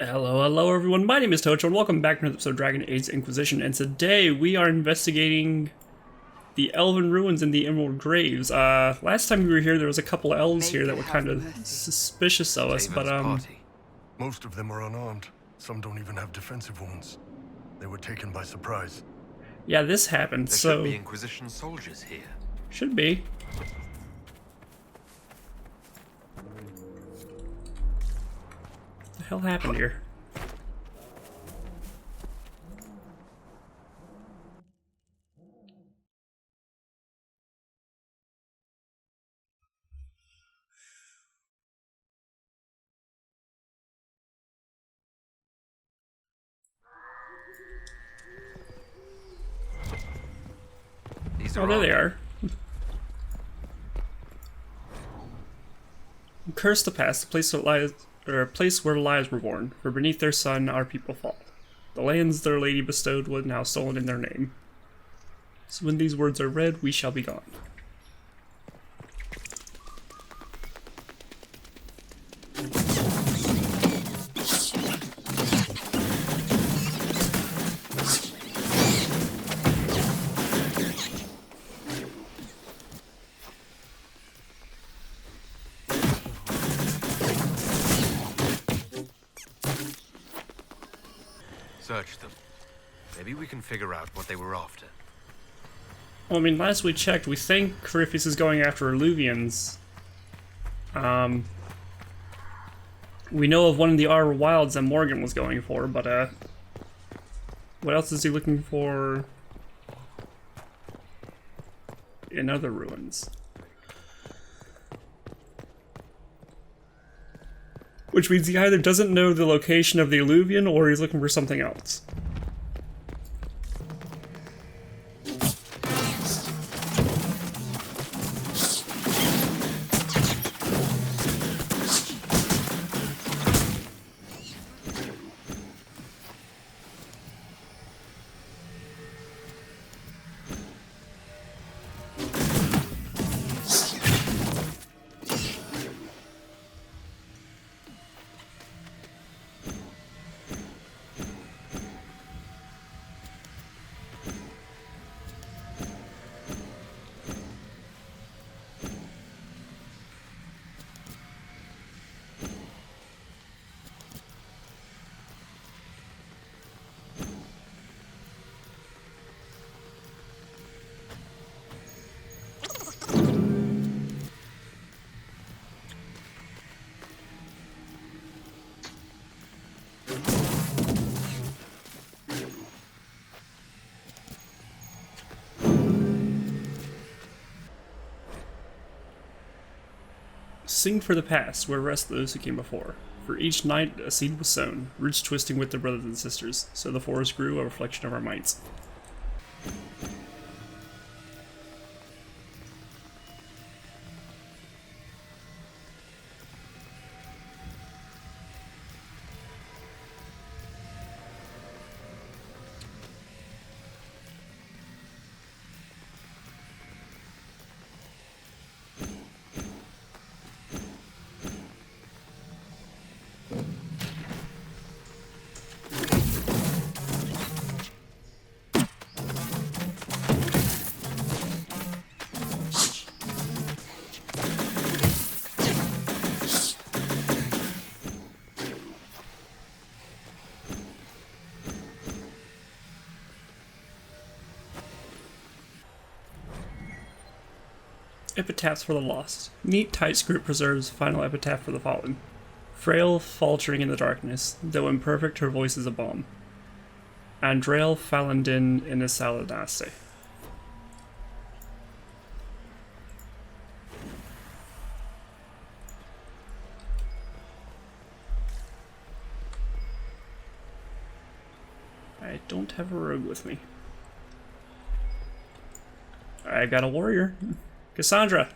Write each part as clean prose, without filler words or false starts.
Hello everyone, my name is Tocho and welcome back to another episode of Dragon Age Inquisition, and today we are investigating the Elven ruins in the Emerald Graves. Last time we were here there was a couple of elves here that were kind of suspicious of us, but most of them are unarmed. Some don't even have defensive wounds. They were taken by surprise. Yeah, this happened, there so... should be Inquisition soldiers here. Should be. What the hell happened here? Oh, there they are. Curse the past, the place where lives were born, for beneath their sun our people fall. The lands their lady bestowed was now stolen in their name. So when these words are read, we shall be gone. Search them. Maybe we can figure out what they were after. Well, I mean, last we checked, we think Corypheus is going after Illuvians. We know of one of the Arbor WIlds that Morgan was going for, but, what else is he looking for in other ruins? Which means he either doesn't know the location of the Illuvian, or he's looking for something else. Sing for the past, where rest those who came before. For each night a seed was sown, roots twisting with their brothers and sisters, so the forest grew, a reflection of our mights. Epitaphs for the lost. Neat, tight script preserves final epitaph for the fallen. Frail, faltering in the darkness, though imperfect, her voice is a balm. Andrael Falandin in a Saladaste. I don't have a rogue with me. I got a warrior. Cassandra,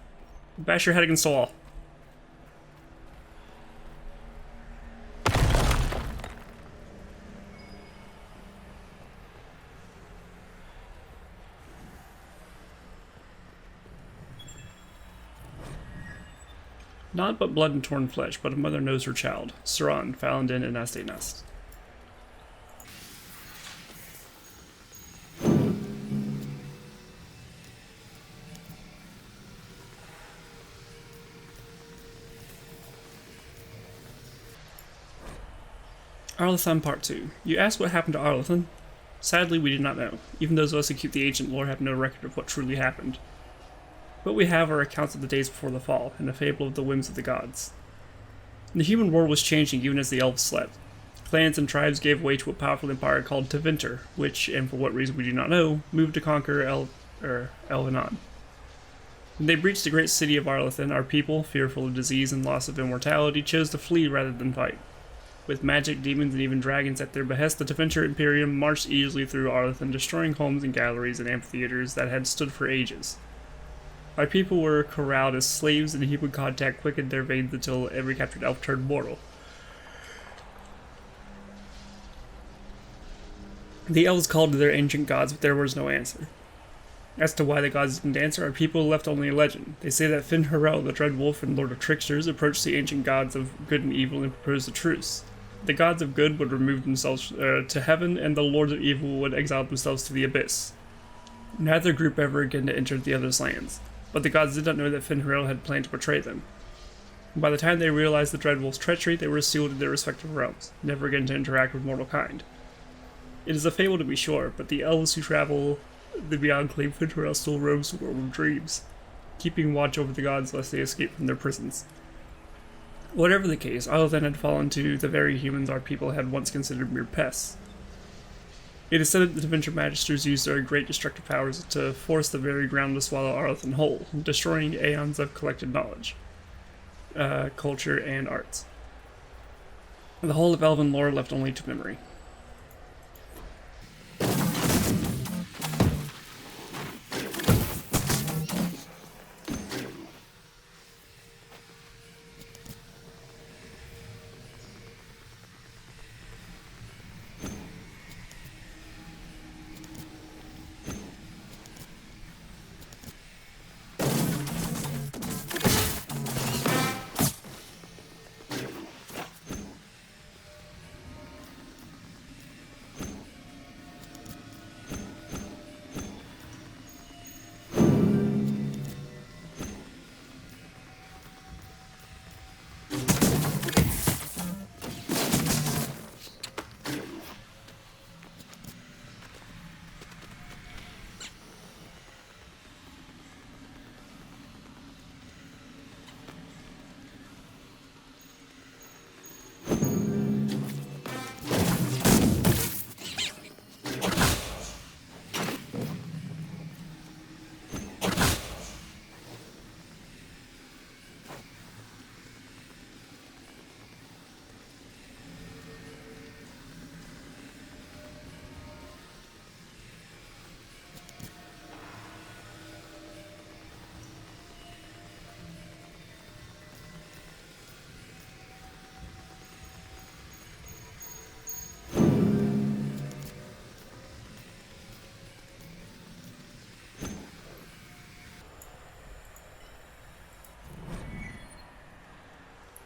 bash your head against the wall. Not but blood and torn flesh, but a mother knows her child. Saran, Falanden, and Astenas. Arlathan Part 2. You ask what happened to Arlathan? Sadly, we do not know. Even those of us who keep the ancient lore have no record of what truly happened. What we have are accounts of the days before the fall, and a fable of the whims of the gods. The human world was changing even as the elves slept. Clans and tribes gave way to a powerful empire called Tevinter, which, and for what reason we do not know, moved to conquer Elvan. When they breached the great city of Arlathan, our people, fearful of disease and loss of immortality, chose to flee rather than fight. With magic, demons, and even dragons at their behest, the Tevinter Imperium marched easily through Arlathan, destroying homes and galleries and amphitheaters that had stood for ages. Our people were corralled as slaves, and human contact quickened their veins until every captured elf turned mortal. The elves called to their ancient gods, but there was no answer. As to why the gods didn't answer, our people left only a legend. They say that Finn-Harel, the Dread Wolf and Lord of Tricksters, approached the ancient gods of good and evil and proposed a truce. The gods of good would remove themselves to heaven, and the lords of evil would exile themselves to the abyss. Neither group ever again entered the other's lands, but the gods did not know that Finn-Harel had planned to betray them. By the time they realized the Dread Wolf's treachery, they were sealed in their respective realms, never again to interact with mortal kind. It is a fable to be sure, but the elves who travel the beyond claim Finn-Harel still roams the world of dreams, keeping watch over the gods lest they escape from their prisons. Whatever the case, Arlathan had fallen to the very humans our people had once considered mere pests. It is said that the Tevinter Magisters used their great destructive powers to force the very ground to swallow Arlathan whole, destroying aeons of collected knowledge, culture, and arts. The whole of Elven lore left only to memory.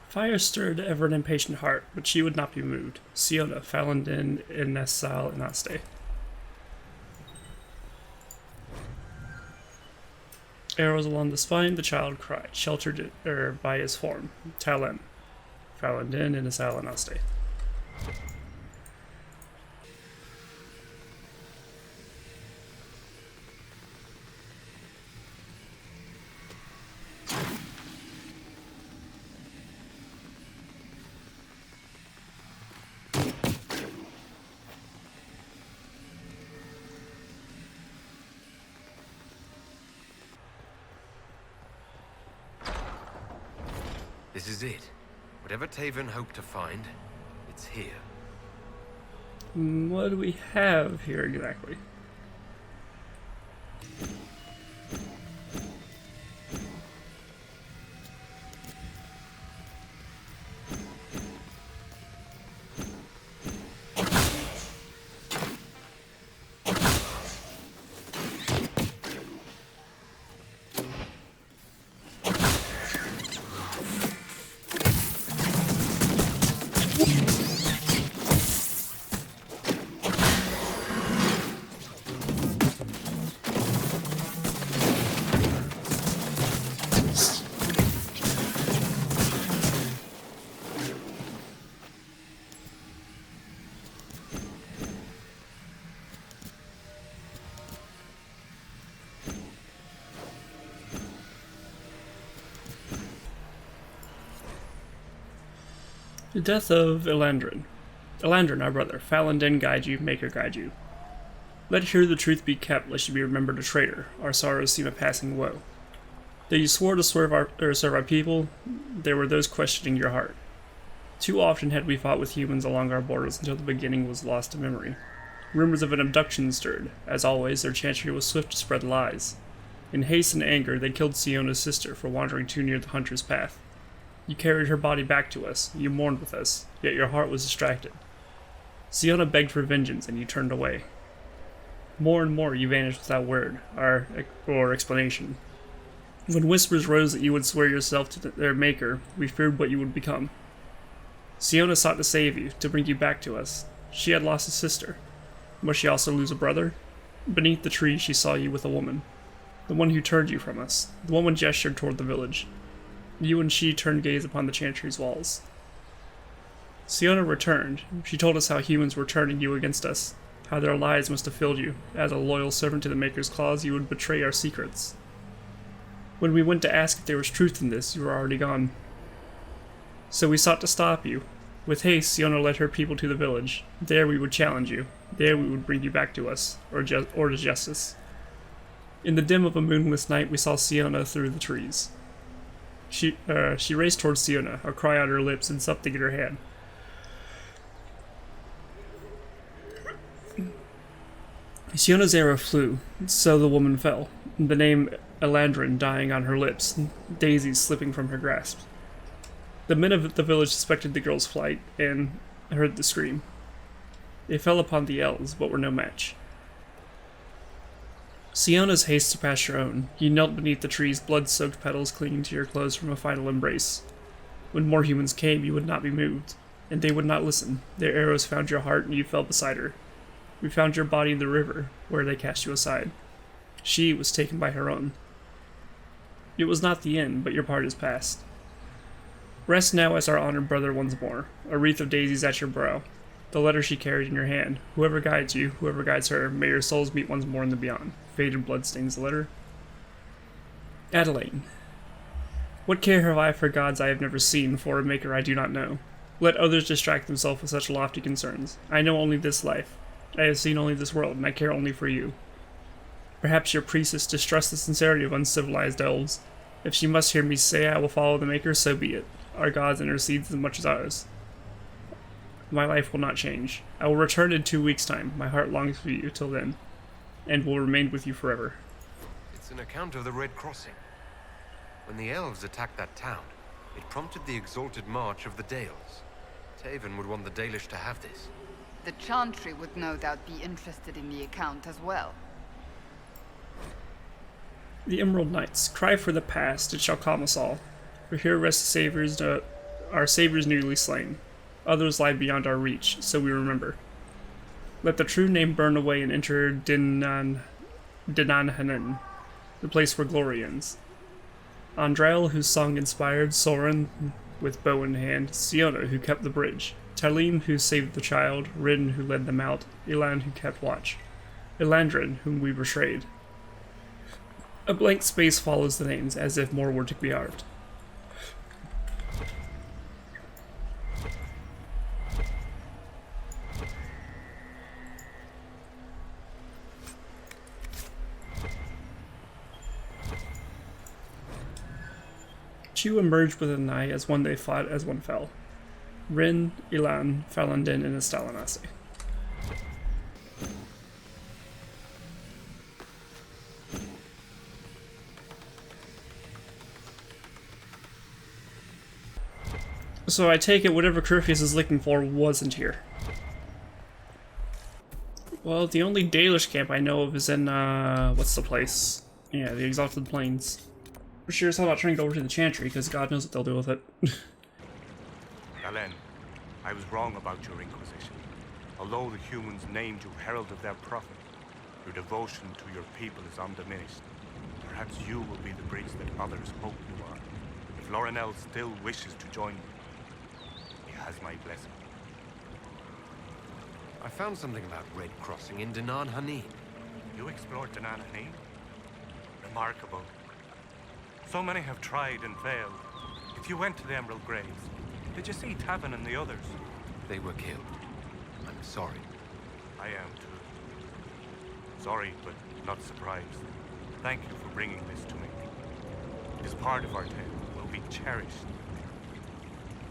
Fire stirred ever an impatient heart, but she would not be moved. Siona, Falanden, Inesal, and Aste. Arrows along the spine, the child cried, sheltered by his form. Talem, Falanden, Inesal, and Aste. This is it. Whatever Taven hoped to find, it's here. What do we have here exactly? The death of Elandrin. Elandrin, our brother. Falandin guide you, Maker guide you. Let here the truth be kept, lest you be remembered a traitor. Our sorrows seem a passing woe. Though you swore to serve our people, there were those questioning your heart. Too often had we fought with humans along our borders until the beginning was lost to memory. Rumors of an abduction stirred. As always, their chancery was swift to spread lies. In haste and anger, they killed Siona's sister for wandering too near the hunter's path. You carried her body back to us, you mourned with us, yet your heart was distracted. Siona begged for vengeance, and you turned away. More and more you vanished without word, or explanation. When whispers rose that you would swear yourself to their maker, we feared what you would become. Siona sought to save you, to bring you back to us. She had lost a sister. Must she also lose a brother? Beneath the tree she saw you with a woman. The one who turned you from us. The woman gestured toward the village. You and she turned gaze upon the chantry's walls. Siona returned. She told us how humans were turning you against us, how their lies must have filled you. As a loyal servant to the Maker's cause, you would betray our secrets. When we went to ask if there was truth in this, you were already gone. So we sought to stop you. With haste, Siona led her people to the village. There we would challenge you. There we would bring you back to us, or to justice. In the dim of a moonless night, we saw Siona through the trees. She raced towards Siona, a cry on her lips and something in her hand. Siona's arrow flew, so the woman fell, the name Elandrin dying on her lips, daisies slipping from her grasp. The men of the village suspected the girl's flight, and heard the scream. They fell upon the elves, but were no match. Siona's haste surpassed your own. You knelt beneath the tree's blood-soaked petals clinging to your clothes from a final embrace. When more humans came, you would not be moved, and they would not listen. Their arrows found your heart, and you fell beside her. We found your body in the river, where they cast you aside. She was taken by her own. It was not the end, but your part is past. Rest now as our honored brother once more, a wreath of daisies at your brow, the letter she carried in your hand. Whoever guides you, whoever guides her, may your souls meet once more in the beyond. Faded blood stains the letter. Adelaide. What care have I for gods I have never seen, for a maker I do not know? Let others distract themselves with such lofty concerns. I know only this life. I have seen only this world, and I care only for you. Perhaps your priestess distrusts the sincerity of uncivilized elves. If she must hear me say I will follow the Maker, so be it. Our gods intercedes as much as ours. My life will not change. I will return in 2 weeks' time. My heart longs for you till then, and will remain with you forever. It's an account of the Red Crossing. When the elves attacked that town, it prompted the exalted march of the Dales. Taven would want the Dalish to have this. The Chantry would no doubt be interested in the account as well. The Emerald Knights, cry for the past, it shall calm us all. For here rest our saviors newly slain. Others lie beyond our reach, so we remember. Let the true name burn away and enter Dinanhanan, the place where glory ends. Andrael, whose song inspired, Soren, with bow in hand, Siona, who kept the bridge, Talim, who saved the child, Rin, who led them out, Elan, who kept watch, Elandrin, whom we betrayed. A blank space follows the names, as if more were to be carved. Two emerged with an eye as one they fought, as one fell. Rin, Elan, Falandin, and Estalanasi. So I take it whatever Corypheus is looking for wasn't here. Well, the only Dalish camp I know of is in, what's the place? Yeah, the Exalted Plains. For sure, it's all about turning it over to the Chantry, because God knows what they'll do with it. Alen, I was wrong about your Inquisition. Although the humans named you herald of their prophet, your devotion to your people is undiminished. Perhaps you will be the bridge that others hope you are. If Lorinel still wishes to join you, he has my blessing. I found something about Red Crossing in Dinanhanan. You explored Dinanhanan? Remarkable. So many have tried and failed. If you went to the Emerald Graves, Did you see Tavin and the others? They were killed. I'm sorry. I am too. Sorry, but not surprised. Thank you for bringing this to me. It is part of our tale. Will be cherished.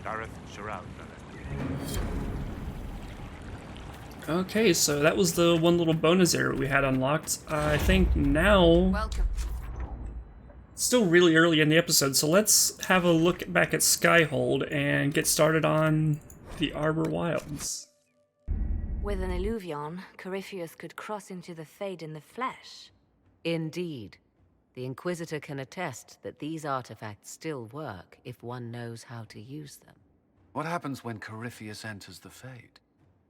Gareth Sherrod, Okay, so that was the one little bonus area we had unlocked. I think now... Welcome. It's still really early in the episode, so let's have a look back at Skyhold and get started on the Arbor WIlds. With an Illuvion, Corypheus could cross into the Fade in the flesh. Indeed. The Inquisitor can attest that these artifacts still work if one knows how to use them. What happens when Corypheus enters the Fade?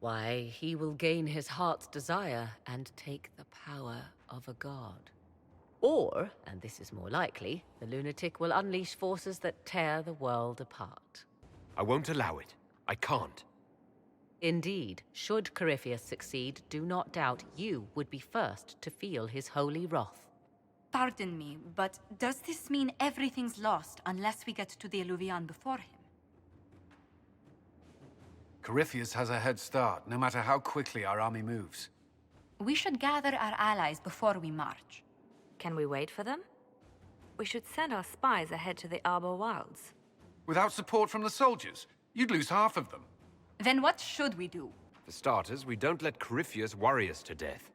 Why, he will gain his heart's desire and take the power of a god. Or, and this is more likely, the lunatic will unleash forces that tear the world apart. I won't allow it. I can't. Indeed, should Corypheus succeed, do not doubt you would be first to feel his holy wrath. Pardon me, but does this mean everything's lost unless we get to the Illuvion before him? Corypheus has a head start, no matter how quickly our army moves. We should gather our allies before we march. Can we wait for them? We should send our spies ahead to the Arbor WIlds. Without support from the soldiers, you'd lose half of them. Then what should we do? For starters, we don't let Corypheus worry us to death.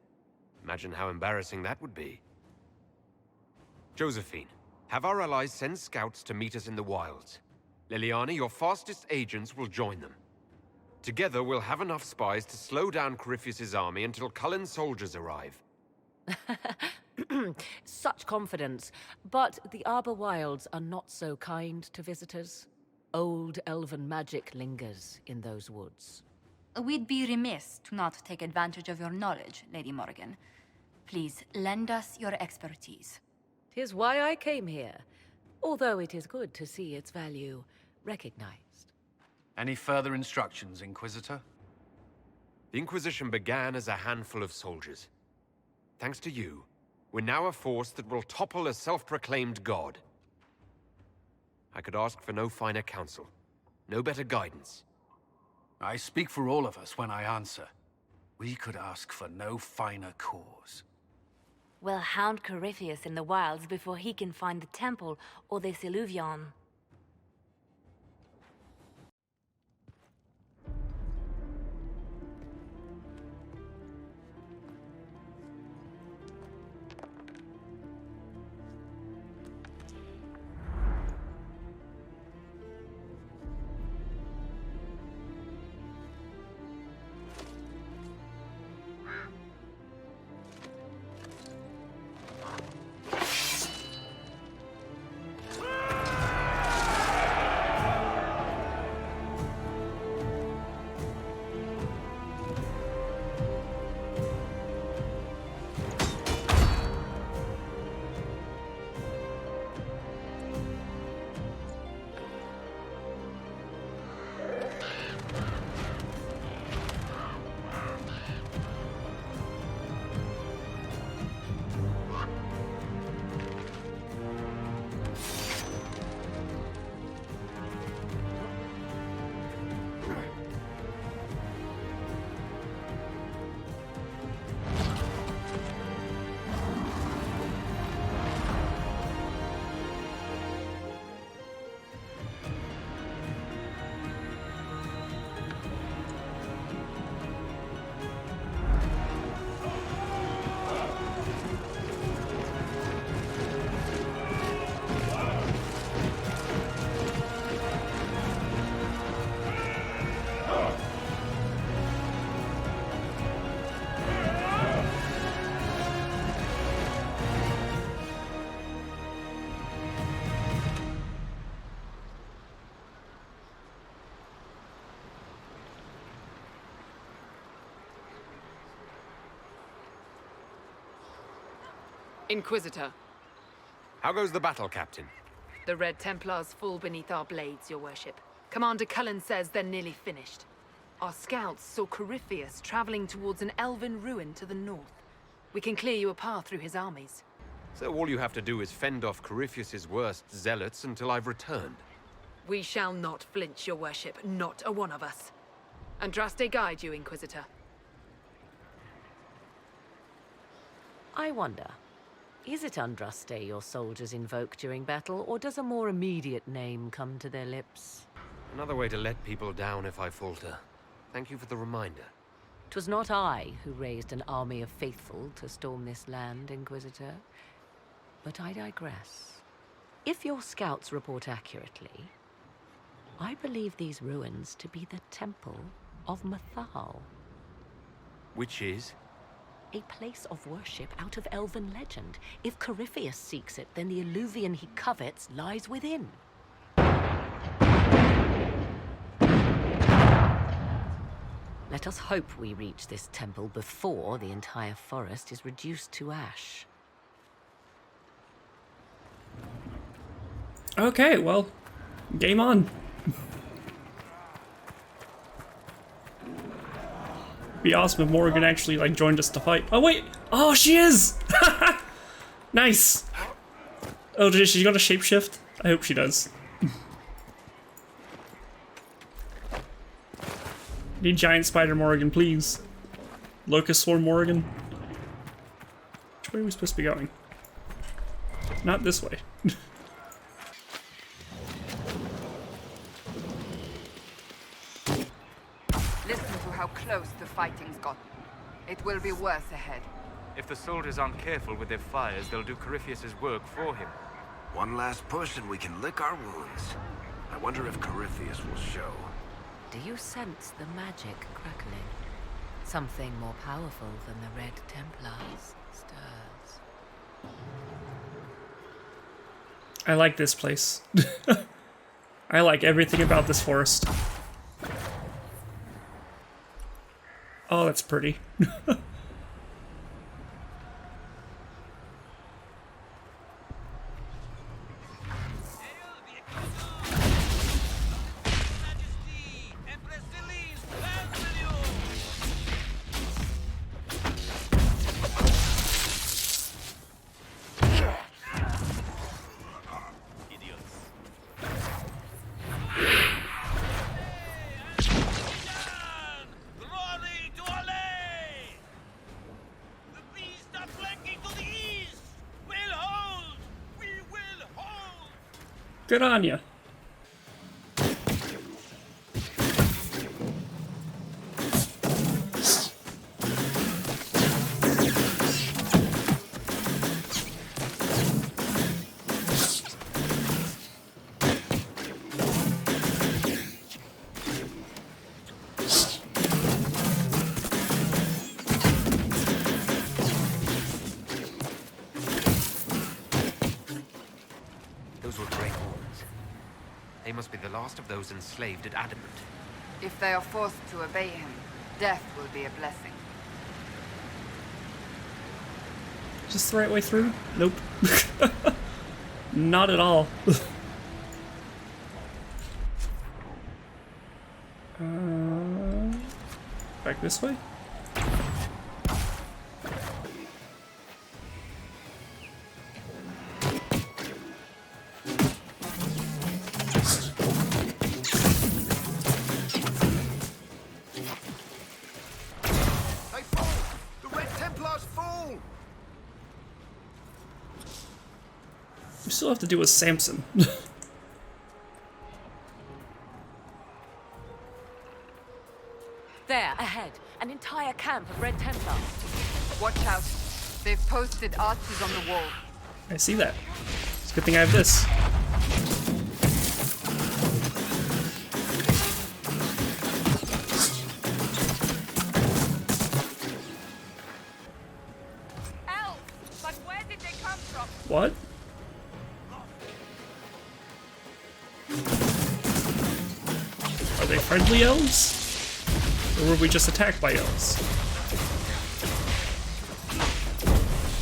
Imagine how embarrassing that would be. Josephine, have our allies send scouts to meet us in the wilds. Liliana, your fastest agents will join them. Together, we'll have enough spies to slow down Corypheus's army until Cullen's soldiers arrive. Such confidence. But the Arbor WIlds are not so kind to visitors. Old elven magic lingers in those woods. We'd be remiss to not take advantage of your knowledge, Lady Morgan. Please, lend us your expertise. 'Tis why I came here, although it is good to see its value recognized. Any further instructions, Inquisitor? The Inquisition began as a handful of soldiers. Thanks to you, we're now a force that will topple a self-proclaimed god. I could ask for no finer counsel, no better guidance. I speak for all of us when I answer. We could ask for no finer cause. We'll hound Corypheus in the wilds before he can find the temple or this Illuvion. Inquisitor, How goes the battle, Captain? the Red Templars fall beneath our blades, your worship. Commander Cullen says they're nearly finished. Our scouts saw Corypheus traveling towards an elven ruin to the north. We can clear you a path through his armies. So all you have to do is fend off Corypheus's worst zealots until I've returned. We shall not flinch, your worship, not a one of us. Andraste guide you, Inquisitor. I wonder, is it Andraste your soldiers invoke during battle, or does a more immediate name come to their lips? Another way to let people down if I falter. Thank you for the reminder. 'Twas not I who raised an army of faithful to storm this land, Inquisitor. But I digress. If your scouts report accurately, I believe these ruins to be the Temple of Mythal. Which is? A place of worship out of Elven legend. If Corypheus seeks it, then the alluvion he covets lies within. Let us hope we reach this temple before the entire forest is reduced to ash. Okay, well, game on. Be awesome if Morgan actually like joined us to fight. Oh wait! Oh, she is! Nice! Oh, did she gonna shapeshift? I hope she does. Need giant spider Morgan, please. Locust swarm Morgan. Which way are we supposed to be going? Not this way. Listen to how close the fighting's gotten. It will be worse ahead. If the soldiers aren't careful with their fires, they'll do Corypheus' work for him. One last push and we can lick our wounds. I wonder if Corypheus will show. Do you sense the magic crackling? Something more powerful than the Red Templars stirs. I like this place. I like everything about this forest. Oh, that's pretty. Good on ya. Those were great horns. They must be the last of those enslaved at Adamant. If they are forced to obey him, death will be a blessing. Is this the right way through? Nope. Not at all. Back this way? We still have to do with Samson. There, ahead, an entire camp of Red Templars. Watch out. They've posted archers on the wall. I see that. It's a good thing I have this. Elf! But where did they come from? What? Are they friendly elves? Or were we just attacked by elves?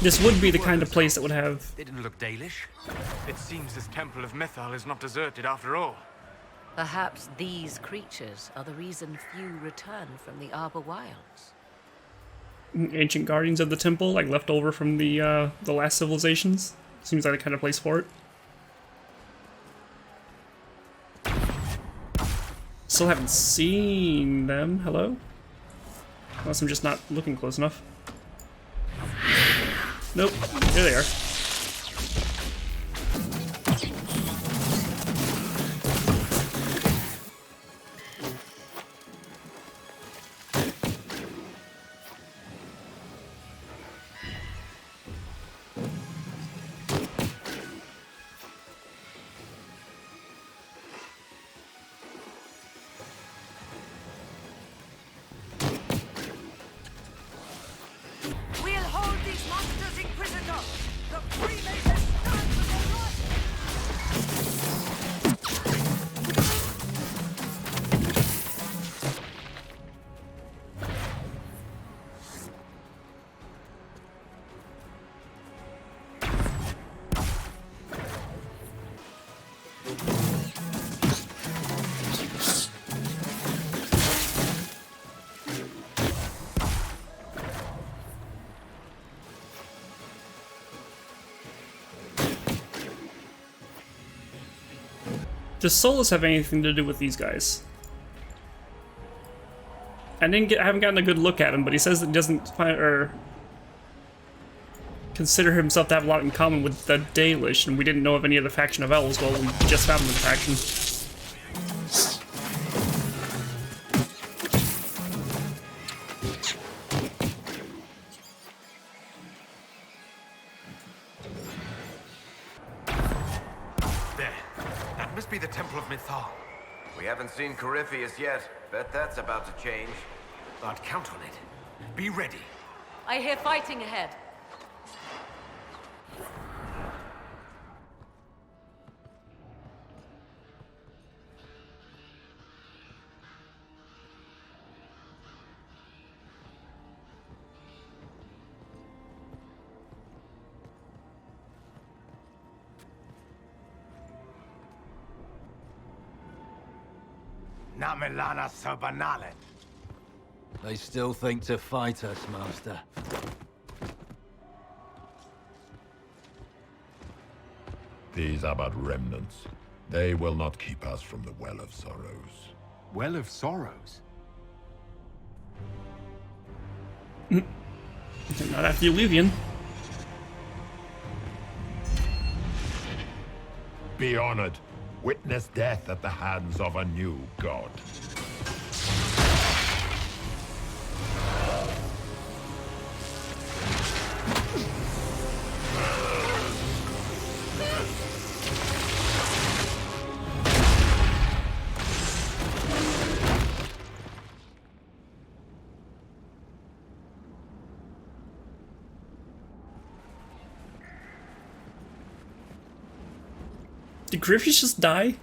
This would be the kind of place that would have... They didn't look Dalish. It seems this Temple of Mythol is not deserted after all. Perhaps these creatures are the reason few return from the Arbor WIlds. Ancient guardians of the temple, like left over from the last civilizations. Seems like the kind of place for it. Still haven't seen them. Hello? Unless I'm just not looking close enough. Nope. There they are. We'll hold these monsters in prisoner. The Freemasons stand for their rights. Does Solus have anything to do with these guys? I haven't gotten a good look at him, but he says that he doesn't find or consider himself to have a lot in common with the Dalish, and we didn't know of any other faction of elves. Well, we just found the faction. That must be the Temple of Mythol. We haven't seen Corypheus yet. Bet that's about to change. I'd count on it. Be ready. I hear fighting ahead. Namelana Sabanale. They still think to fight us, Master. These are but remnants. They will not keep us from the Well of Sorrows. Well of Sorrows? Not after the Elvan. Be honored. Witness death at the hands of a new god. Did Corypheus just die?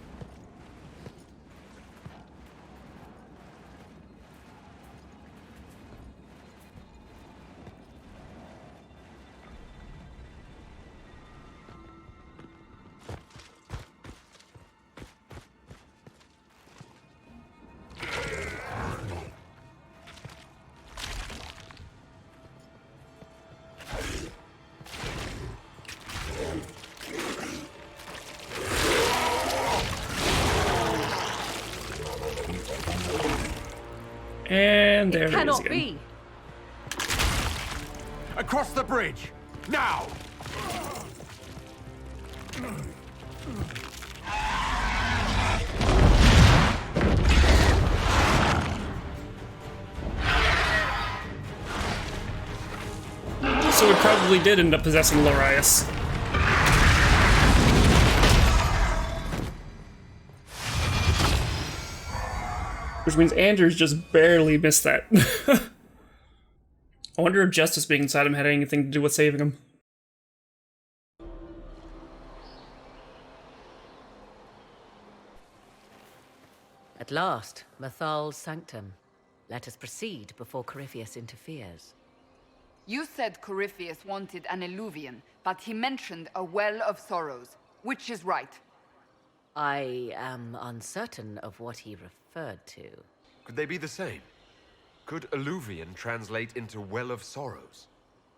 And there it is Cannot again. be. Across the bridge! Now! So it probably did end up possessing Lorias. Which means Anders just barely missed that. I wonder if Justice being inside him had anything to do with saving him. At last, Mythal's sanctum. Let us proceed before Corypheus interferes. You said Corypheus wanted an Elvan, but he mentioned a Well of Sorrows. Which is right? I am uncertain of what he referred to. Could they be the same? Could Elvan translate into Well of Sorrows?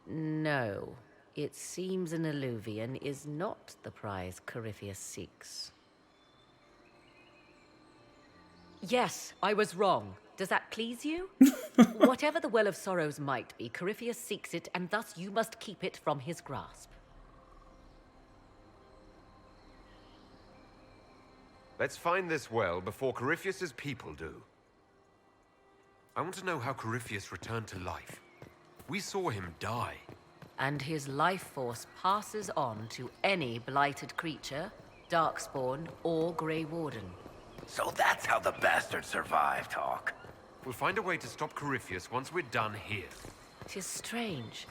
No. It seems an Elvan is not the prize Corypheus seeks. Yes, I was wrong. Does that please you? Whatever the Well of Sorrows might be, Corypheus seeks it, and thus you must keep it from his grasp. Let's find this well before Corypheus's people do. I want to know how Corypheus returned to life. We saw him die. And his life force passes on to any blighted creature, Darkspawn, or Grey Warden. So that's how the bastard survived, Hawk. We'll find a way to stop Corypheus once we're done here. 'Tis strange.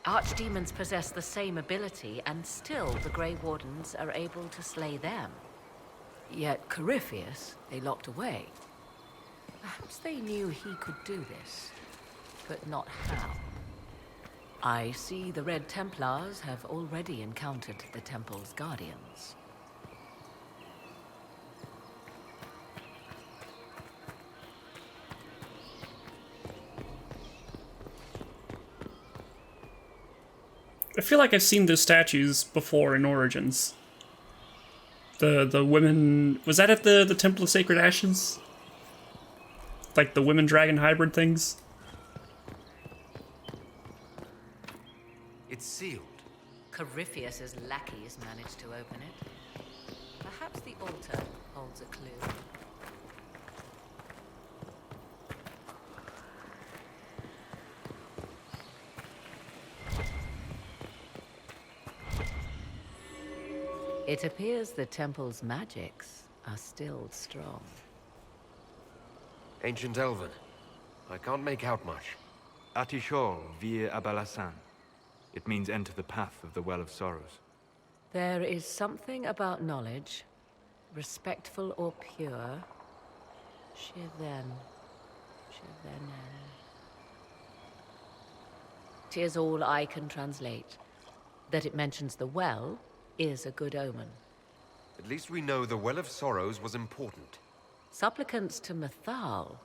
Archdemons possess the same ability, and still the Grey Wardens are able to slay them. Yet Corypheus, they locked away. Perhaps they knew he could do this, but not how. I see the Red Templars have already encountered the Temple's guardians. I feel like I've seen those statues before in Origins. The women... Was that at the Temple of Sacred Ashes? Like the women dragon hybrid things? It's sealed. Corypheus's lackeys managed to open it. Perhaps the altar holds a clue. It appears the temple's magics are still strong. Ancient Elvan. I can't make out much. Atishor vir Abalasan. It means enter the path of the Well of Sorrows. There is something about knowledge, respectful or pure. Shivenen. 'Tis all I can translate. That it mentions the well is a good omen. At least we know the Well of Sorrows was important. Supplicants to Mythal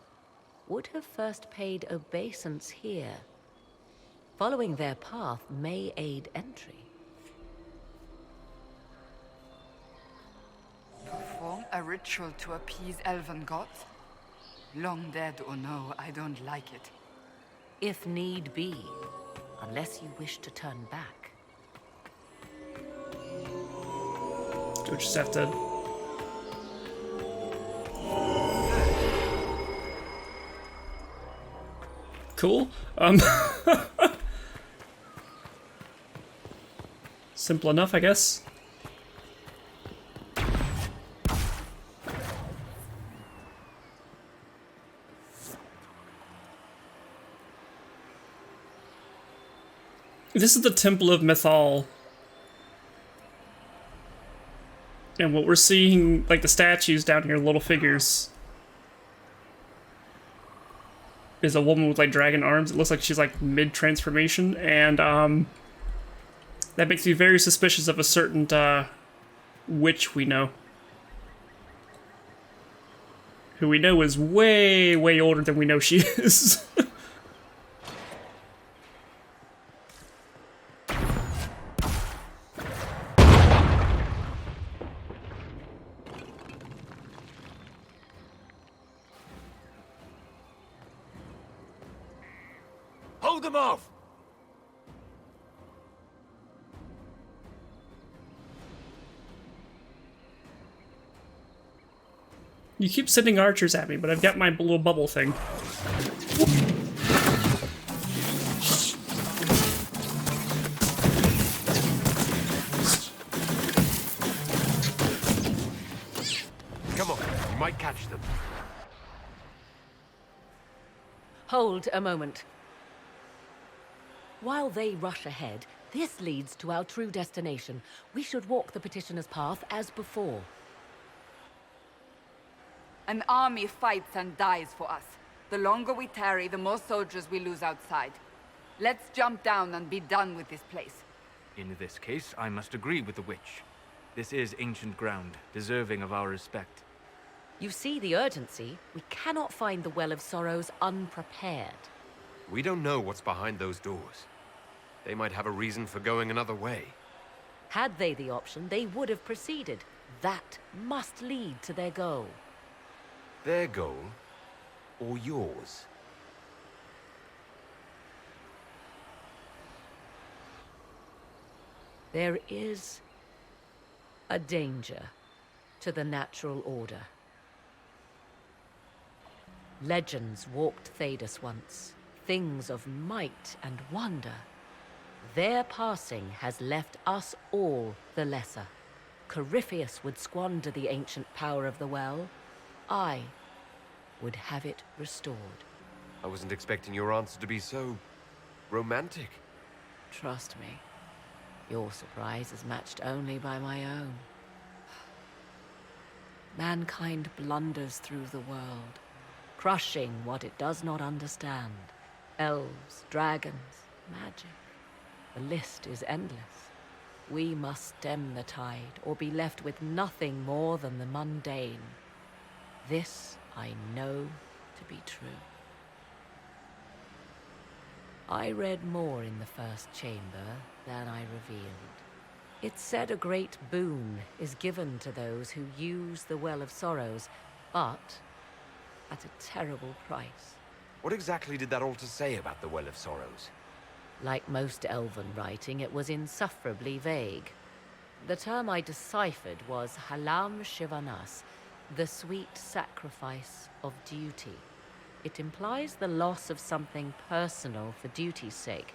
would have first paid obeisance here. Following their path may aid entry. Perform a ritual to appease elven gods? Long dead or no, I don't like it. If need be, unless you wish to turn back. Do we just have to... Cool. Simple enough, I guess. This is the Temple of Mythol. And what we're seeing, like the statues down here, little figures, is a woman with like dragon arms. It looks like she's like mid-transformation, and that makes me very suspicious of a certain witch we know. Who we know is way, way older than we know she is. Hold them off! You keep sending archers at me, but I've got my little bubble thing. Come on, you might catch them. Hold a moment. While they rush ahead, this leads to our true destination. We should walk the petitioner's path as before. An army fights and dies for us. The longer we tarry, the more soldiers we lose outside. Let's jump down and be done with this place. In this case, I must agree with the witch. This is ancient ground, deserving of our respect. You see the urgency? We cannot find the Well of Sorrows unprepared. We don't know what's behind those doors. They might have a reason for going another way. Had they the option, they would have proceeded. That must lead to their goal. Their goal, or yours? There is a danger to the natural order. Legends walked Thedas once, things of might and wonder. Their passing has left us all the lesser. Corypheus would squander the ancient power of the well. I would have it restored. I wasn't expecting your answer to be so romantic. Trust me, your surprise is matched only by my own. Mankind blunders through the world, crushing what it does not understand. Elves, dragons, magic. The list is endless. We must stem the tide, or be left with nothing more than the mundane. This I know to be true. I read more in the first chamber than I revealed. It said a great boon is given to those who use the Well of Sorrows, but at a terrible price. What exactly did that altar say about the Well of Sorrows? Like most Elven writing, it was insufferably vague. The term I deciphered was Halam Shivanas, the sweet sacrifice of duty. It implies the loss of something personal for duty's sake,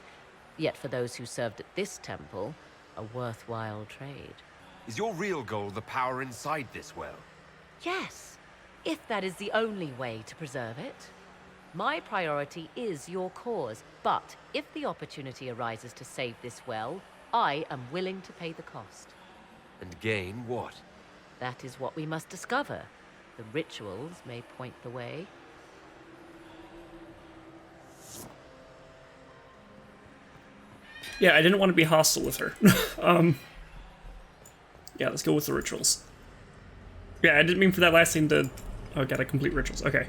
yet for those who served at this temple, a worthwhile trade. Is your real goal the power inside this well? Yes, if that is the only way to preserve it. My priority is your cause, but if the opportunity arises to save this well, I am willing to pay the cost. And gain what? That is what we must discover. The rituals may point the way. Yeah, I didn't want to be hostile with her. Yeah, let's go with the rituals. Yeah, I didn't mean for that last thing to... Oh, gotta complete rituals. Okay.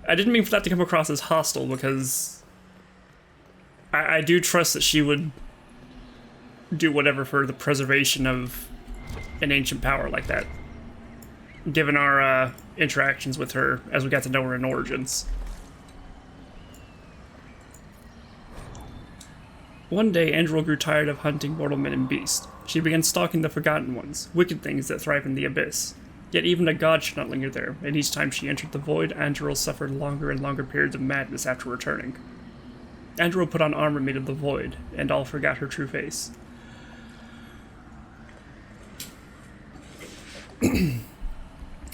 I didn't mean for that to come across as hostile, because I do trust that she would do whatever for the preservation of an ancient power like that, given our interactions with her as we got to know her in Origins. One day, Andrel grew tired of hunting mortal men and beasts. She began stalking the Forgotten Ones, wicked things that thrive in the Abyss. Yet even a god should not linger there, and each time she entered the Void, Andrel suffered longer and longer periods of madness after returning. Andrel put on armor made of the Void, and all forgot her true face.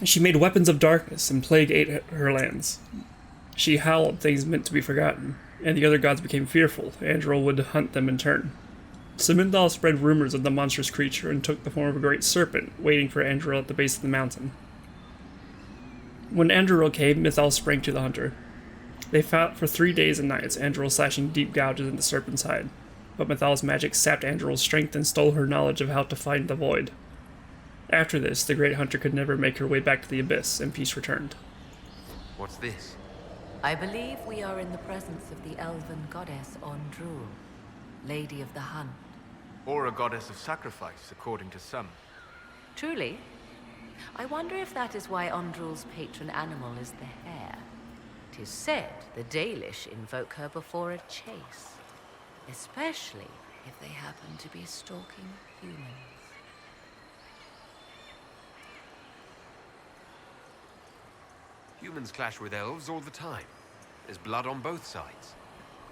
She made weapons of darkness, and plague ate her lands. She howled things meant to be forgotten, and the other gods became fearful. Andrel would hunt them in turn. So Mythal spread rumors of the monstrous creature and took the form of a great serpent, waiting for Andrel at the base of the mountain. When Andrel came, Mythal sprang to the hunter. They fought for 3 days and nights, Andrel slashing deep gouges in the serpent's hide. But Mythal's magic sapped Andrel's strength and stole her knowledge of how to find the Void. After this, the great hunter could never make her way back to the Abyss, and peace returned. What's this? I believe we are in the presence of the elven goddess Ondrul, Lady of the Hunt. Or a goddess of sacrifice, according to some. Truly? I wonder if that is why Ondrul's patron animal is the hare. 'Tis said the Dalish invoke her before a chase, especially if they happen to be stalking humans. Humans clash with elves all the time. There's blood on both sides.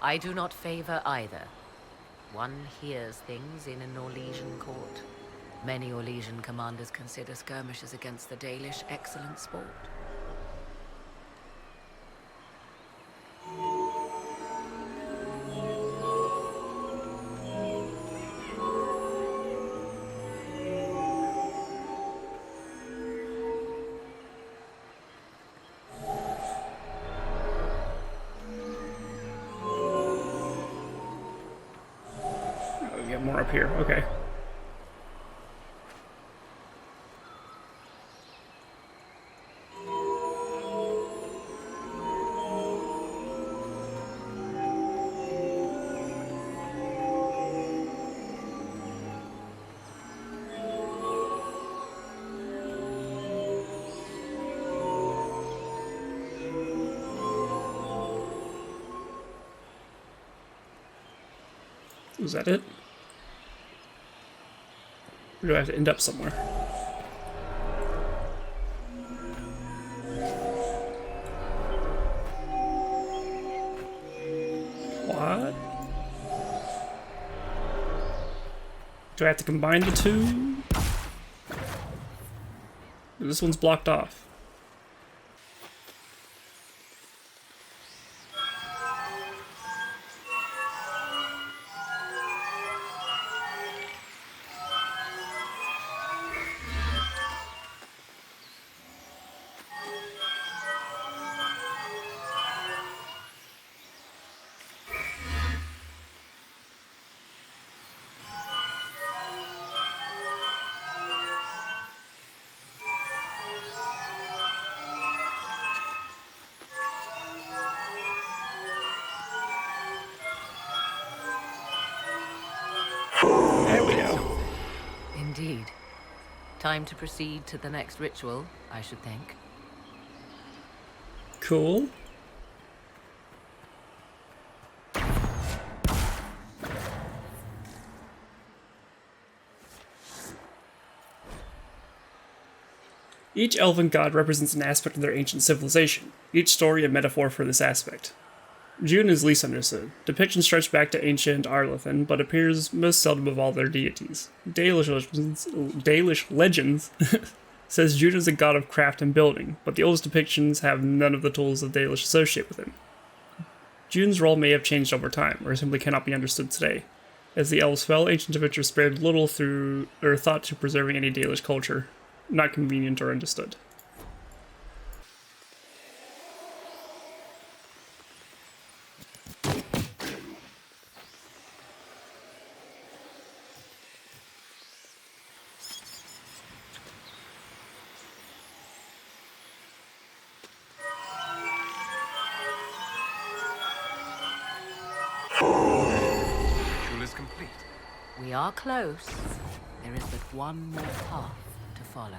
I do not favor either. One hears things in an Orlesian court. Many Orlesian commanders consider skirmishes against the Dalish excellent sport. More up here, okay. Was that it? Or do I have to end up somewhere? What? Do I have to combine the two? This one's blocked off. There we go. Indeed. Time to proceed to the next ritual, I should think. Cool. Each elven god represents an aspect of their ancient civilization, each story a metaphor for this aspect. June is least understood. Depictions stretch back to ancient Arlethan, but appears most seldom of all their deities. Dalish legends says June is a god of craft and building, but the oldest depictions have none of the tools of Dalish associated with him. June's role may have changed over time, or simply cannot be understood today. As the elves fell, ancient adventurers spared little through or thought to preserving any Dalish culture, not convenient or understood. We are close. There is but one more path to follow.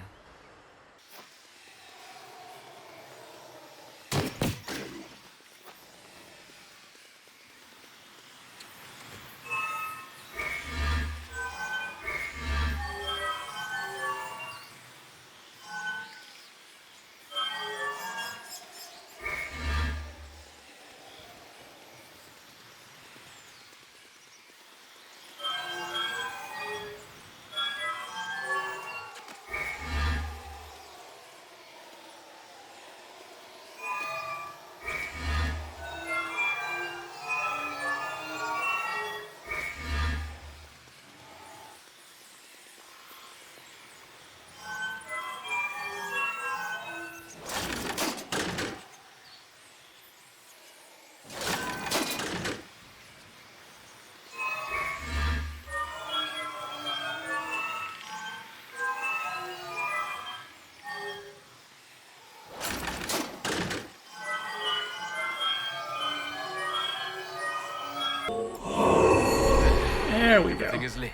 There we go. Everything is lit.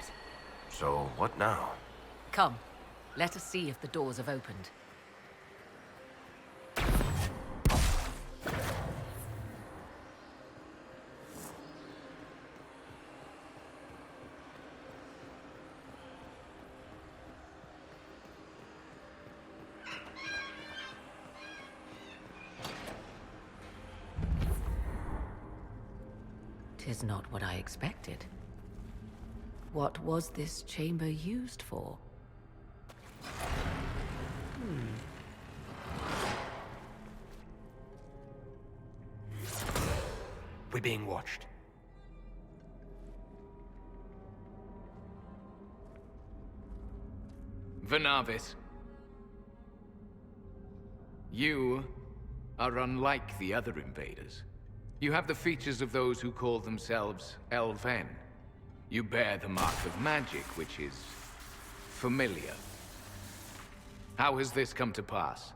So, what now? Come, let us see if the doors have opened. Tis not what I expected. What was this chamber used for? We're being watched. Vernavis. You are unlike the other invaders. You have the features of those who call themselves Elvan. You bear the mark of magic, which is familiar. How has this come to pass?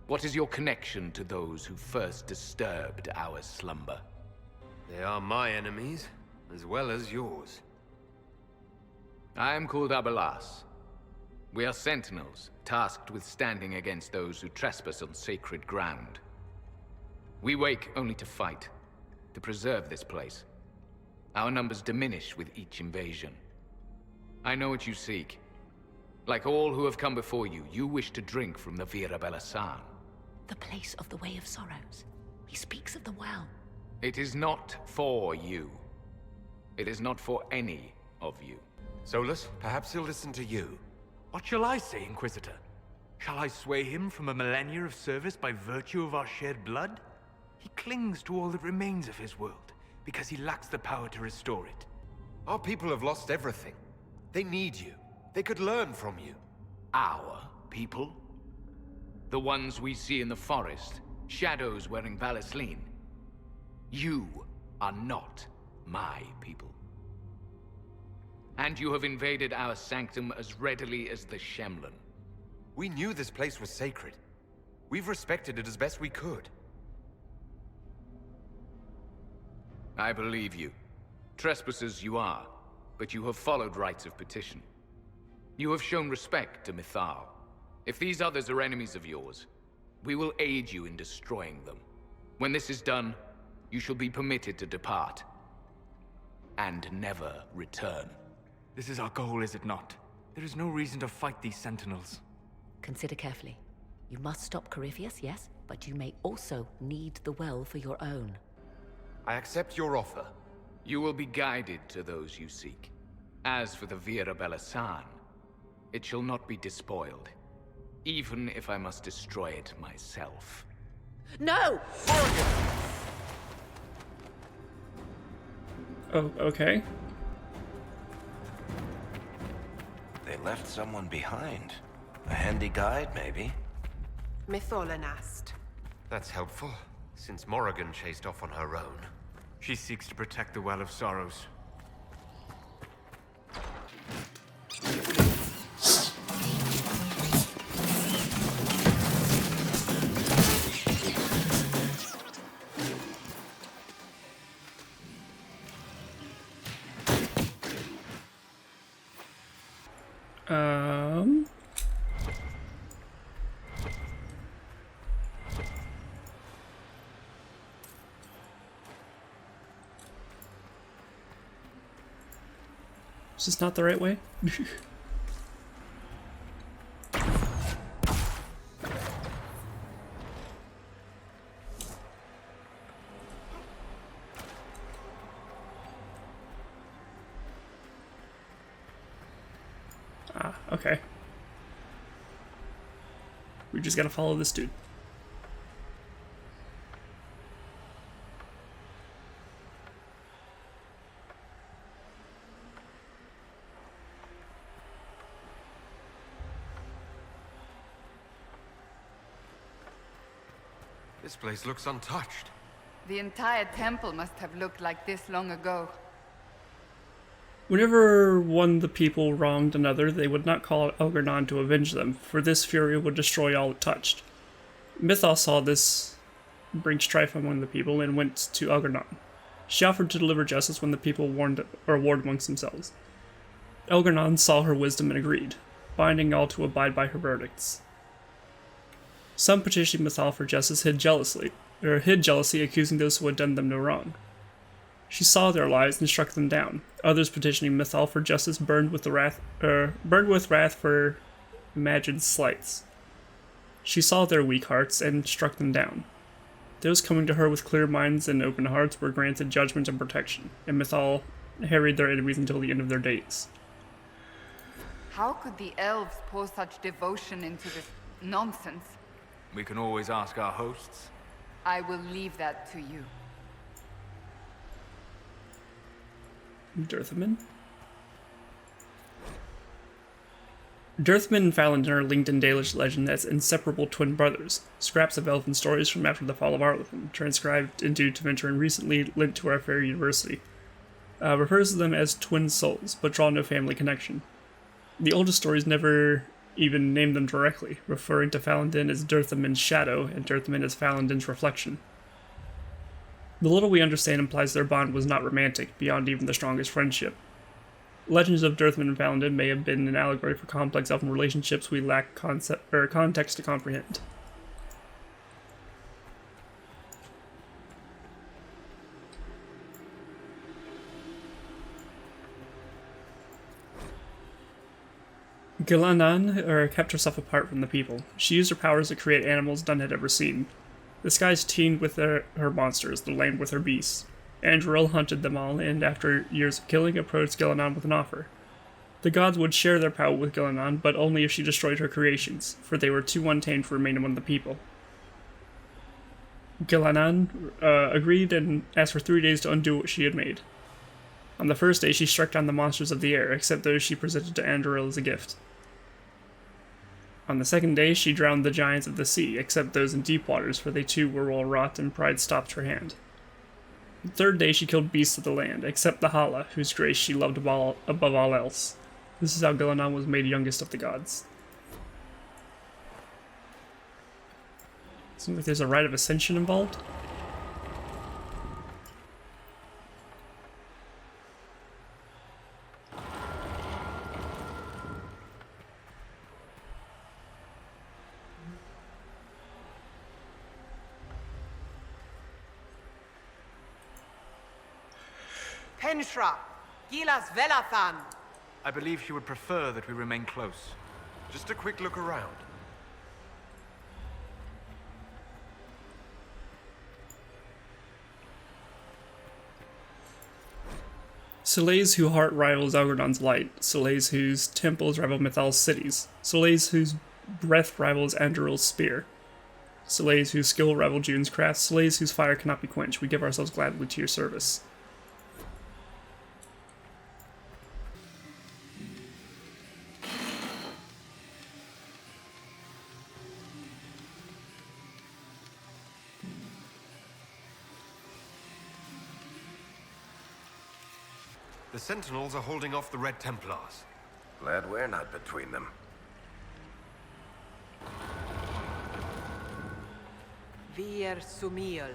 What is your connection to those who first disturbed our slumber? They are my enemies, as well as yours. I am called Abelas. We are sentinels, tasked with standing against those who trespass on sacred ground. We wake only to fight, to preserve this place. Our numbers diminish with each invasion. I know what you seek. Like all who have come before you, you wish to drink from the Vira Belasan. The place of the Way of Sorrows. He speaks of the well. It is not for you. It is not for any of you. Solus, perhaps he'll listen to you. What shall I say, Inquisitor? Shall I sway him from a millennia of service by virtue of our shared blood? He clings to all that remains of his world, because he lacks the power to restore it. Our people have lost everything. They need you. They could learn from you. Our people? The ones we see in the forest, shadows wearing Valisleen. You are not my people. And you have invaded our sanctum as readily as the Shemlin. We knew this place was sacred. We've respected it as best we could. I believe you. Trespassers you are, but you have followed rites of petition. You have shown respect to Mythal. If these others are enemies of yours, we will aid you in destroying them. When this is done, you shall be permitted to depart. And never return. This is our goal, is it not? There is no reason to fight these sentinels. Consider carefully. You must stop Corypheus, yes, but you may also need the well for your own. I accept your offer. You will be guided to those you seek. As for the Vira Belasan, it shall not be despoiled, even if I must destroy it myself. No! Oh, okay. They left someone behind. A handy guide, maybe? Mythal asked. That's helpful, since Morrigan chased off on her own. She seeks to protect the Well of Sorrows. Is this not the right way? Ah, okay. We just gotta follow this dude. This place looks untouched. The entire temple must have looked like this long ago. Whenever one of the people wronged another, they would not call Elgarnon to avenge them, for this fury would destroy all it touched. Mythal saw this bring strife among the people and went to Elgarnon. She offered to deliver justice when the people warred amongst themselves. Elgarnon saw her wisdom and agreed, binding all to abide by her verdicts. Some petitioning Mythal for justice hid jealousy, accusing those who had done them no wrong. She saw their lies and struck them down. Others petitioning Mythal for justice burned with wrath for imagined slights. She saw their weak hearts and struck them down. Those coming to her with clear minds and open hearts were granted judgment and protection, and Mythal harried their enemies until the end of their days. How could the elves pour such devotion into this nonsense? We can always ask our hosts. I will leave that to you. Dirthaman? Dirthaman and Falandin are linked in Dalish legend as inseparable twin brothers. Scraps of elven stories from after the fall of Arlothan, transcribed into Tevinter and recently lent to our fair university, refers to them as twin souls, but draw no family connection. The oldest stories never even name them directly, referring to Falandin as Dirthaman's shadow and Dirthaman as Falandin's reflection. The little we understand implies their bond was not romantic, beyond even the strongest friendship. Legends of Dirthaman and Falandin may have been an allegory for complex elven relationships we lack context to comprehend. Gilanan kept herself apart from the people. She used her powers to create animals none had ever seen. The skies teemed with her monsters, the land with her beasts. Andoril hunted them all, and after years of killing, approached Gilanan with an offer. The gods would share their power with Gilanan, but only if she destroyed her creations, for they were too untamed to remain among the people. Gilanan agreed and asked for 3 days to undo what she had made. On the first day, she struck down the monsters of the air, except those she presented to Andoril as a gift. On the second day, she drowned the giants of the sea, except those in deep waters, for they too were well wrought, and pride stopped her hand. The third day, she killed beasts of the land, except the Hala, whose grace she loved above all else. This is how Gilanan was made youngest of the gods. Seems like there's a rite of ascension involved. Penshra, Gilas Velathan. I believe she would prefer that we remain close. Just a quick look around. Soleil's whose heart rivals Algerdon's light, Soleil's whose temples rival Mythal's cities, Soleil's whose breath rivals Anduril's spear, Soleil's whose skill rival June's craft, Soleil's whose fire cannot be quenched. We give ourselves gladly to your service. The Sentinels are holding off the Red Templars. Glad we're not between them. Vir Sumiel.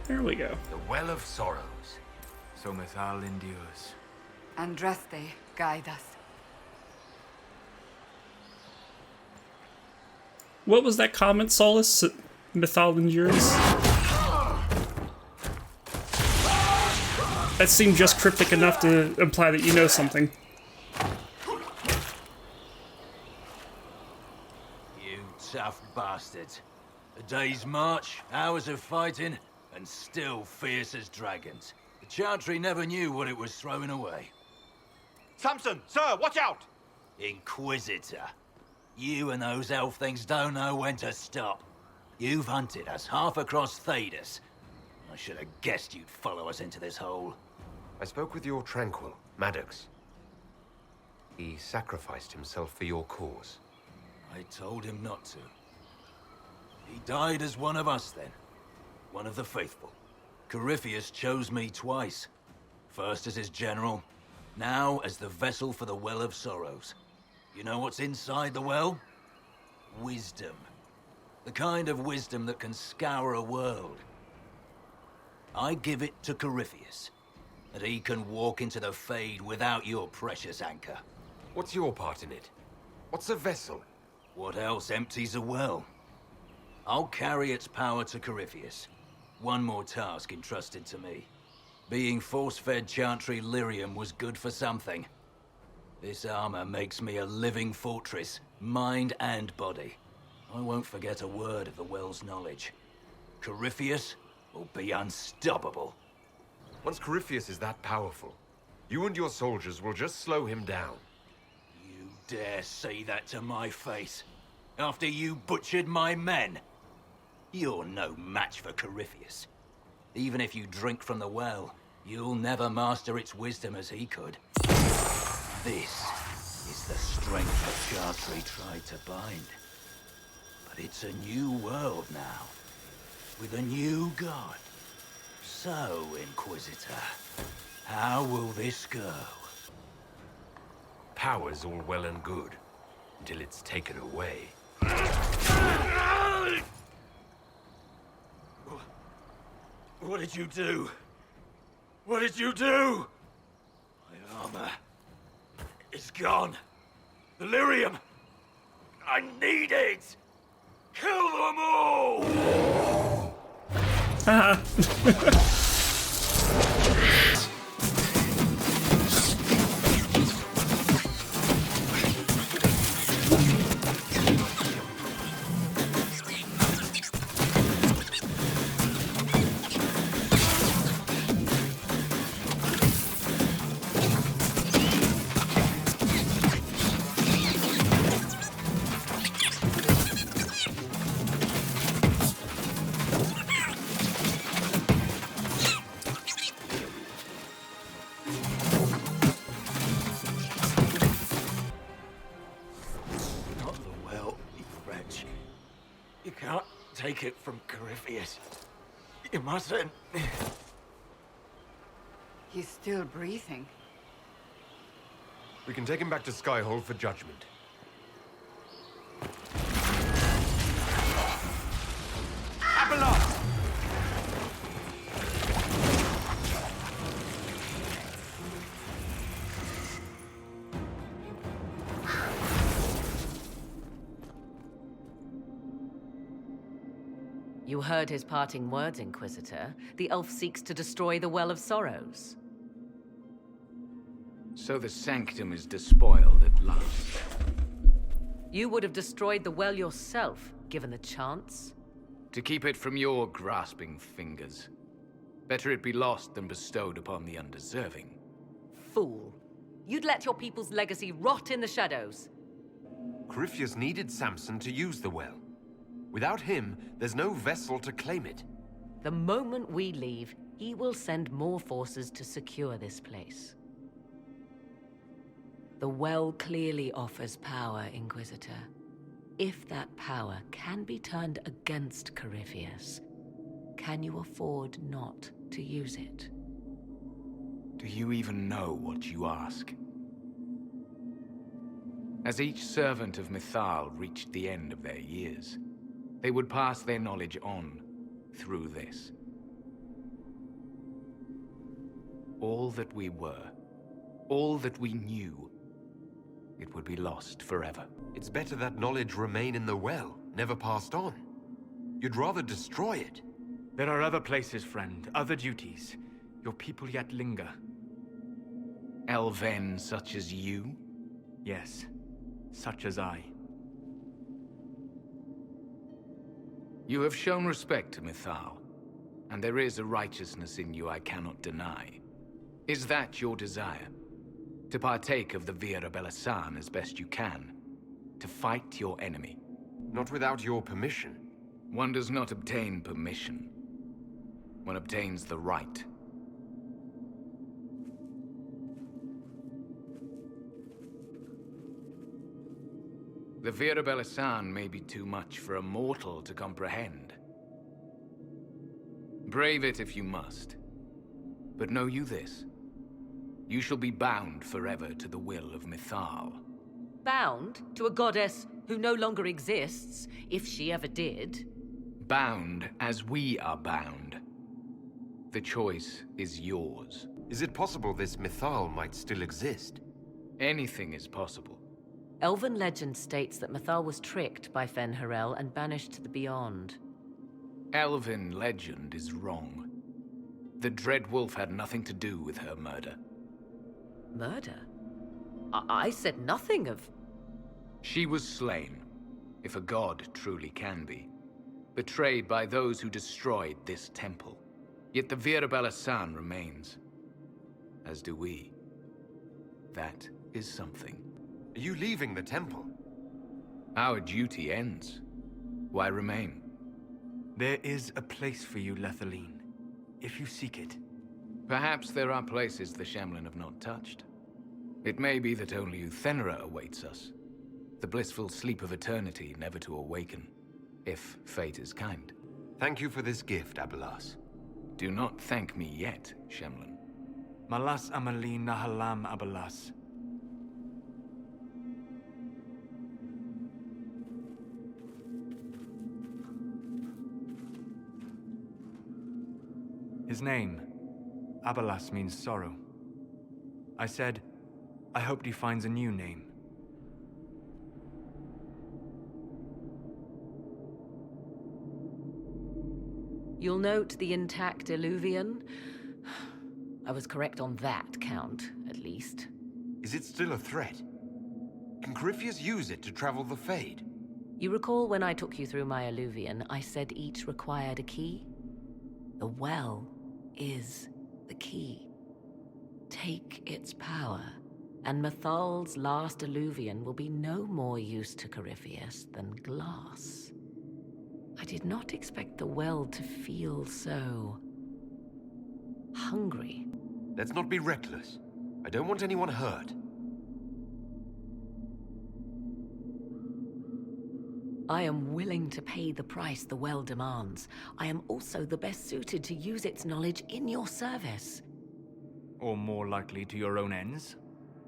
There we go. The Well of Sorrows. So Mythal endures. Andraste, guide us. What was that comment, Solus? Mythal endures? That seemed just cryptic enough to imply that you know something. You tough bastards. A day's march, hours of fighting, and still fierce as dragons. The Chantry never knew what it was throwing away. Samson, sir, watch out! Inquisitor. You and those elf things don't know when to stop. You've hunted us half across Thedas. I should have guessed you'd follow us into this hole. I spoke with your Tranquil, Maddox. He sacrificed himself for your cause. I told him not to. He died as one of us then. One of the faithful. Corypheus chose me twice. First as his general, now as the vessel for the Well of Sorrows. You know what's inside the well? Wisdom. The kind of wisdom that can scour a world. I give it to Corypheus, that he can walk into the Fade without your precious anchor. What's your part in it? What's a vessel? What else empties a well? I'll carry its power to Corypheus. One more task entrusted to me. Being force-fed Chantry lyrium was good for something. This armor makes me a living fortress, mind and body. I won't forget a word of the well's knowledge. Corypheus will be unstoppable. Once Corypheus is that powerful, you and your soldiers will just slow him down. You dare say that to my face? After you butchered my men? You're no match for Corypheus. Even if you drink from the well, you'll never master its wisdom as he could. This is the strength that Gartry tried to bind. But it's a new world now, with a new god. So, Inquisitor, how will this go? Power's all well and good, until it's taken away. What did you do? What did you do? My armor is gone. The lyrium! I need it! Kill them all! Take it from Corypheus. You mustn't. He's still breathing. We can take him back to Skyhold for judgment. Abelarth! You heard his parting words, Inquisitor. The elf seeks to destroy the Well of Sorrows. So the Sanctum is despoiled at last. You would have destroyed the well yourself, given the chance. To keep it from your grasping fingers. Better it be lost than bestowed upon the undeserving. Fool. You'd let your people's legacy rot in the shadows. Corypheus needed Samson to use the well. Without him, there's no vessel to claim it. The moment we leave, he will send more forces to secure this place. The well clearly offers power, Inquisitor. If that power can be turned against Corypheus, can you afford not to use it? Do you even know what you ask? As each servant of Mythal reached the end of their years, they would pass their knowledge on through this. All that we were, all that we knew, it would be lost forever. It's better that knowledge remain in the well, never passed on. You'd rather destroy it. There are other places, friend, other duties. Your people yet linger. Elven such as you? Yes, such as I. You have shown respect to Mythal, and there is a righteousness in you I cannot deny. Is that your desire? To partake of the Vira Belasan as best you can? To fight your enemy? Not without your permission. One does not obtain permission. One obtains the right. The Vira Belasan may be too much for a mortal to comprehend. Brave it if you must. But know you this. You shall be bound forever to the will of Mythal. Bound to a goddess who no longer exists, if she ever did. Bound as we are bound. The choice is yours. Is it possible this Mythal might still exist? Anything is possible. Elven legend states that Mythal was tricked by Fen-Harel and banished to the Beyond. Elven legend is wrong. The Dread Wolf had nothing to do with her murder. Murder? I said nothing of... She was slain, if a god truly can be. Betrayed by those who destroyed this temple. Yet the Vira Belasan remains. As do we. That is something. Are you leaving the temple? Our duty ends. Why remain? There is a place for you, Lethaline, if you seek it. Perhaps there are places the Shamlin have not touched. It may be that only Uthenra awaits us. The blissful sleep of eternity, never to awaken, if fate is kind. Thank you for this gift, Abelas. Do not thank me yet, Shamlin. Malas Amalin Nahalam Abelas. His name, Abelas, means sorrow. I said, I hoped he finds a new name. You'll note the intact Eluvian. I was correct on that count, at least. Is it still a threat? Can Corypheus use it to travel the Fade? You recall when I took you through my Eluvian, I said each required a key? The well is the key. Take its power, and Mythal's last Eluvian will be no more use to Corypheus than glass. I did not expect the well to feel so hungry. Let's not be reckless. I don't want anyone hurt. I am willing to pay the price the well demands. I am also the best suited to use its knowledge in your service. Or more likely to your own ends?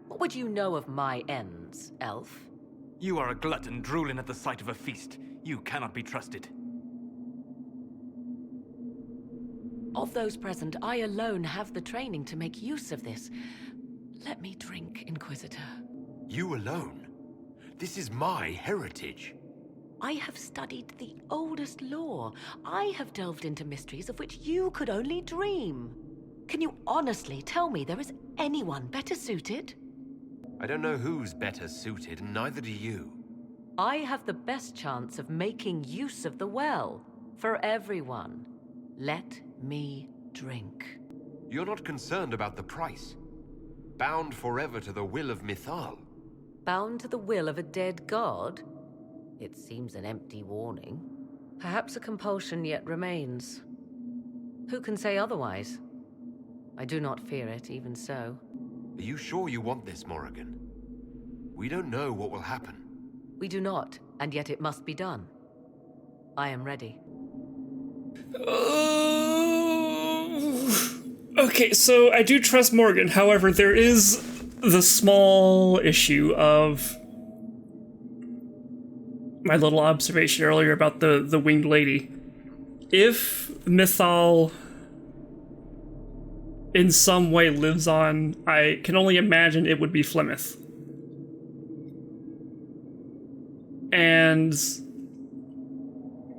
What would you know of my ends, elf? You are a glutton drooling at the sight of a feast. You cannot be trusted. Of those present, I alone have the training to make use of this. Let me drink, Inquisitor. You alone? This is my heritage. I have studied the oldest lore. I have delved into mysteries of which you could only dream. Can you honestly tell me there is anyone better suited? I don't know who's better suited, and neither do you. I have the best chance of making use of the well. For everyone. Let me drink. You're not concerned about the price. Bound forever to the will of Mythal. Bound to the will of a dead god? It seems an empty warning. Perhaps a compulsion yet remains. Who can say otherwise? I do not fear it, even so. Are you sure you want this, Morrigan? We don't know what will happen. We do not, and yet it must be done. I am ready. Okay, so I do trust Morgan. However, there is the small issue of my little observation earlier about the winged lady. If Mythal in some way lives on, I can only imagine it would be Flemeth. And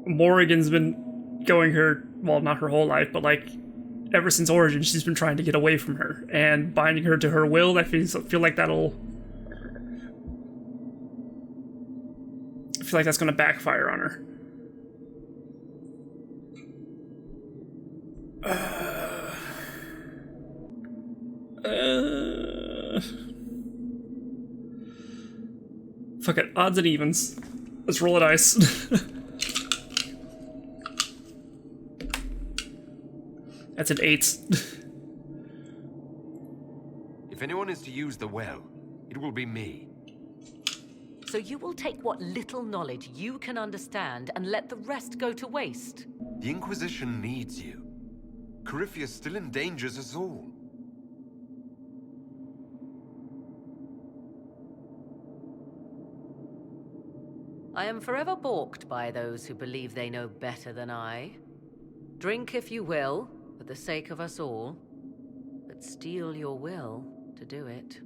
Morrigan's been going her, well, not her whole life, but like ever since Origin, she's been trying to get away from her. And binding her to her will, I feel like that'll... I feel like that's going to backfire on her. Fuck it, odds and evens. Let's roll a dice. That's an 8. If anyone is to use the well, it will be me. So you will take what little knowledge you can understand and let the rest go to waste? The Inquisition needs you. Corypheus still endangers us all. I am forever balked by those who believe they know better than I. Drink if you will, for the sake of us all, but steel your will to do it.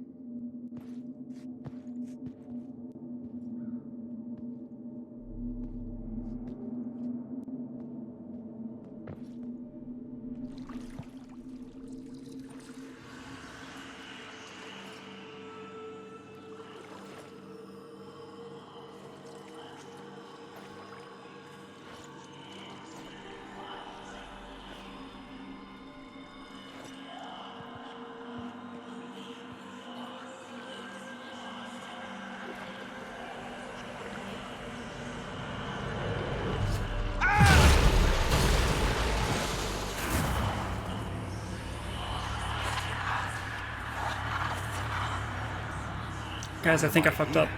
Guys, I think I fucked up.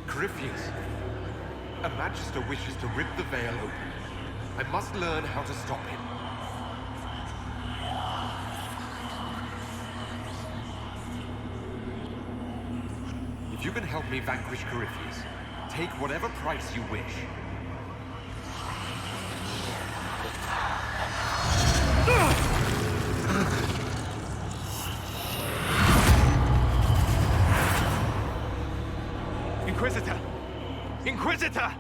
Corypheus, a Magister wishes to rip the veil open. I must learn how to stop him. If you can help me vanquish Corypheus, take whatever price you wish. Inquisitor! Inquisitor!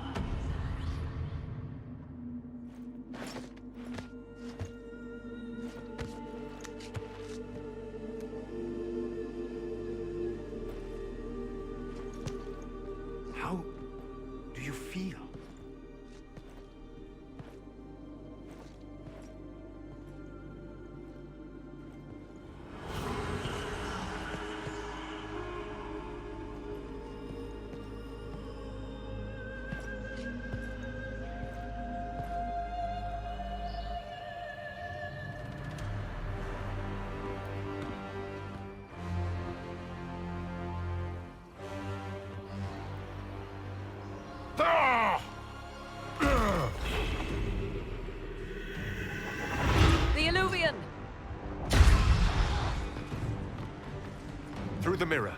How do you feel? The Illuvian! Through the mirror.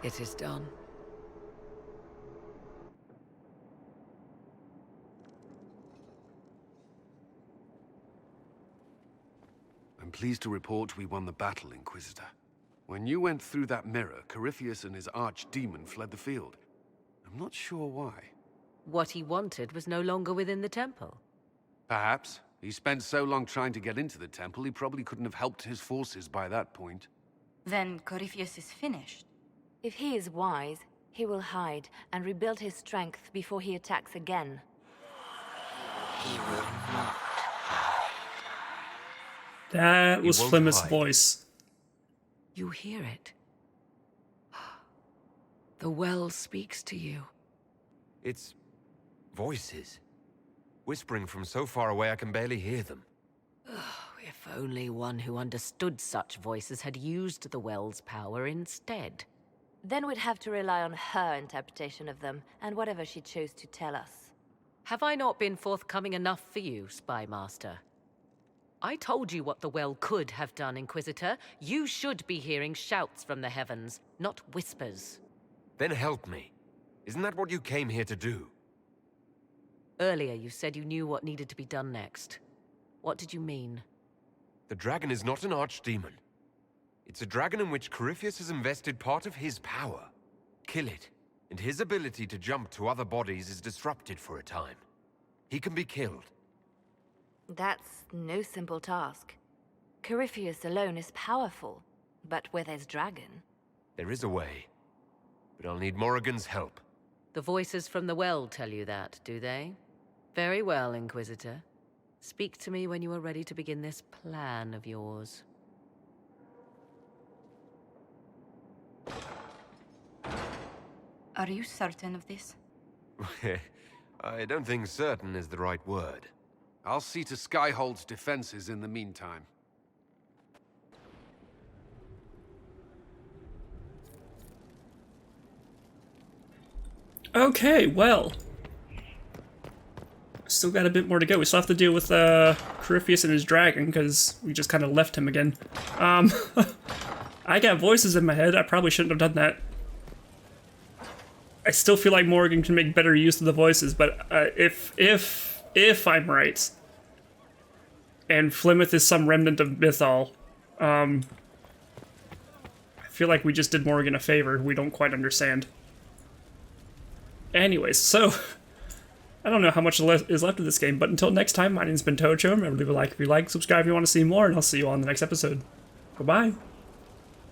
It is done. I'm pleased to report we won the battle, Inquisitor. When you went through that mirror, Corypheus and his archdemon fled the field. I'm not sure why. What he wanted was no longer within the temple. Perhaps. He spent so long trying to get into the temple, he probably couldn't have helped his forces by that point. Then Corypheus is finished. If he is wise, he will hide and rebuild his strength before he attacks again. He will not. That was won't Flemeth's hide. voice. You hear it. The well speaks to you. It's voices. Whispering from so far away I can barely hear them. If only one who understood such voices had used the well's power instead. Then we'd have to rely on her interpretation of them, and whatever she chose to tell us. Have I not been forthcoming enough for you, Spy Master? I told you what the well could have done, Inquisitor. You should be hearing shouts from the heavens, not whispers. Then help me. Isn't that what you came here to do? Earlier you said you knew what needed to be done next. What did you mean? The dragon is not an archdemon. It's a dragon in which Corypheus has invested part of his power. Kill it, and his ability to jump to other bodies is disrupted for a time. He can be killed. That's no simple task. Corypheus alone is powerful, but with his dragon... There is a way, but I'll need Morrigan's help. The voices from the well tell you that, do they? Very well, Inquisitor. Speak to me when you are ready to begin this plan of yours. Are you certain of this? I don't think certain is the right word. I'll see to Skyhold's defenses in the meantime. Okay, well. Still got a bit more to go. We still have to deal with Corypheus and his dragon, because we just kind of left him again. I got voices in my head. I probably shouldn't have done that. I still feel like Morrigan can make better use of the voices, but if I'm right, and Flemeth is some remnant of Mythal. I feel like we just did Morgan a favor. We don't quite understand. Anyways, so I don't know how much is left of this game, but until next time, my name's been Tocho. Remember to leave a like if you like, subscribe if you want to see more, and I'll see you on the next episode. Goodbye.